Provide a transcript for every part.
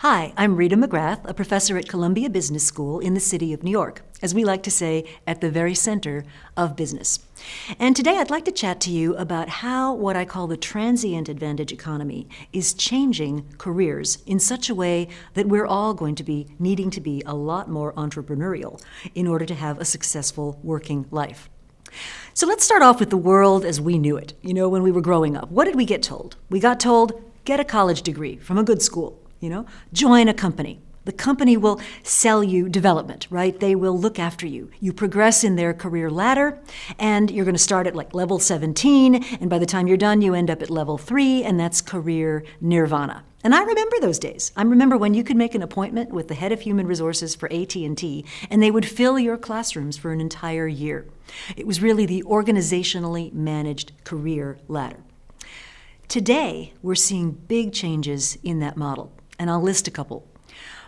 Hi, I'm Rita McGrath, a professor at Columbia Business School in the city of New York, as we like to say, at the very center of business. And today I'd like to chat to you about how what I call the transient advantage economy is changing careers in such a way that we're all going to be needing to be a lot more entrepreneurial in order to have a successful working life. So let's start off with the world as we knew it, when we were growing up. What did we get told? We got told, get a college degree from a good school. Join a company. The company will sell you development, right? They will look after you. You progress in their career ladder, and you're going to start at like level 17, and by the time you're done, you end up at level 3, and that's career nirvana. And I remember those days. I remember when you could make an appointment with the head of human resources for AT&T, and they would fill your classrooms for an entire year. It was really the organizationally managed career ladder. Today, we're seeing big changes in that model. And I'll list a couple.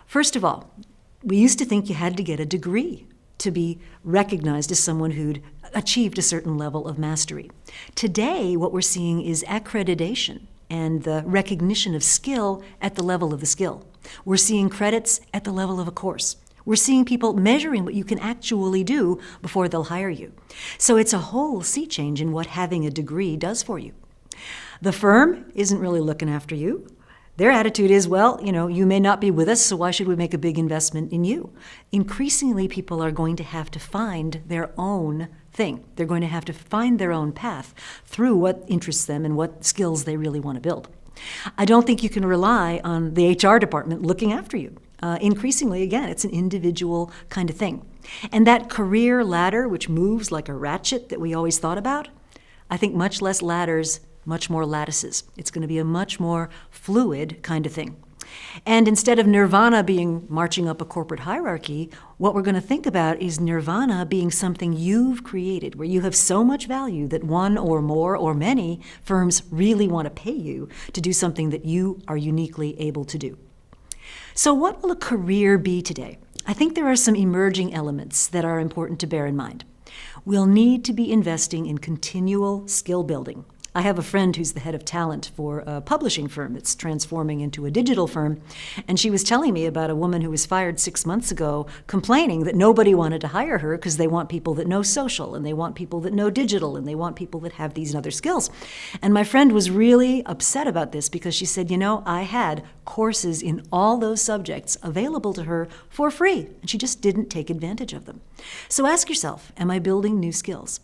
First of all, we used to think you had to get a degree to be recognized as someone who'd achieved a certain level of mastery. Today, what we're seeing is accreditation and the recognition of skill at the level of the skill. We're seeing credits at the level of a course. We're seeing people measuring what you can actually do before they'll hire you. So it's a whole sea change in what having a degree does for you. The firm isn't really looking after you. Their attitude is, well, you may not be with us, so why should we make a big investment in you? Increasingly, people are going to have to find their own thing. They're going to have to find their own path through what interests them and what skills they really want to build. I don't think you can rely on the HR department looking after you. Increasingly, again, it's an individual kind of thing. And that career ladder, which moves like a ratchet that we always thought about, I think much less ladders, much more lattices. It's going to be a much more fluid kind of thing. And instead of nirvana being marching up a corporate hierarchy, what we're going to think about is nirvana being something you've created, where you have so much value that one or more or many firms really want to pay you to do something that you are uniquely able to do. So what will a career be today? I think there are some emerging elements that are important to bear in mind. We'll need to be investing in continual skill building. I have a friend who's the head of talent for a publishing firm that's transforming into a digital firm, and she was telling me about a woman who was fired 6 months ago complaining that nobody wanted to hire her because they want people that know social, and they want people that know digital, and they want people that have these other skills. And my friend was really upset about this because she said, I had courses in all those subjects available to her for free, and she just didn't take advantage of them. So ask yourself, am I building new skills?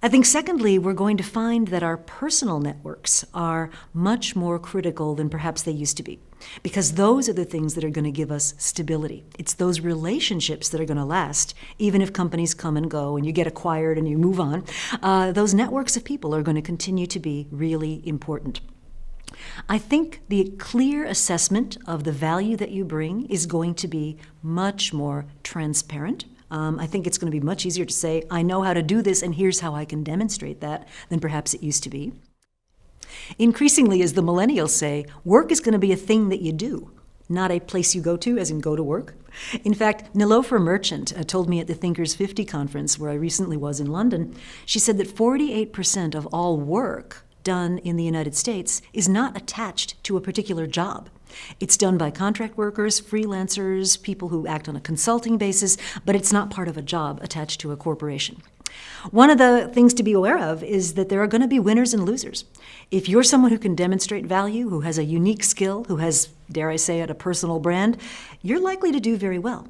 I think secondly, we're going to find that our personal networks are much more critical than perhaps they used to be, because those are the things that are going to give us stability. It's those relationships that are going to last, even if companies come and go and you get acquired and you move on. Those networks of people are going to continue to be really important. I think the clear assessment of the value that you bring is going to be much more transparent. I think it's going to be much easier to say, I know how to do this and here's how I can demonstrate that than perhaps it used to be. Increasingly, as the millennials say, work is going to be a thing that you do, not a place you go to, as in go to work. In fact, Nilofer Merchant told me at the Thinkers 50 conference, where I recently was in London, she said that 48% of all work done in the United States is not attached to a particular job. It's done by contract workers, freelancers, people who act on a consulting basis, but it's not part of a job attached to a corporation. One of the things to be aware of is that there are going to be winners and losers. If you're someone who can demonstrate value, who has a unique skill, who has, dare I say it, a personal brand, you're likely to do very well.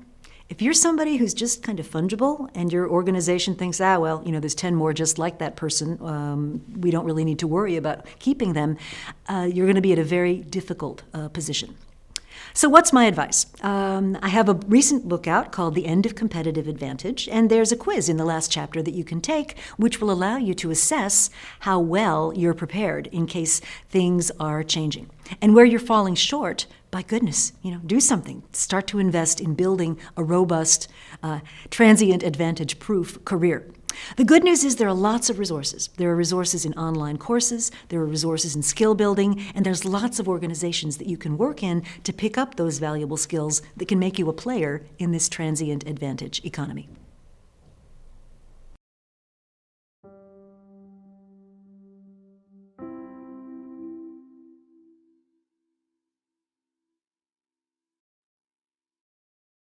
If you're somebody who's just kind of fungible and your organization thinks, there's 10 more just like that person, we don't really need to worry about keeping them, you're going to be at a very difficult position. So what's my advice? I have a recent book out called The End of Competitive Advantage, and there's a quiz in the last chapter that you can take, which will allow you to assess how well you're prepared in case things are changing. And where you're falling short, by goodness, do something. Start to invest in building a robust, transient advantage-proof career. The good news is there are lots of resources. There are resources in online courses, there are resources in skill building, and there's lots of organizations that you can work in to pick up those valuable skills that can make you a player in this transient advantage economy.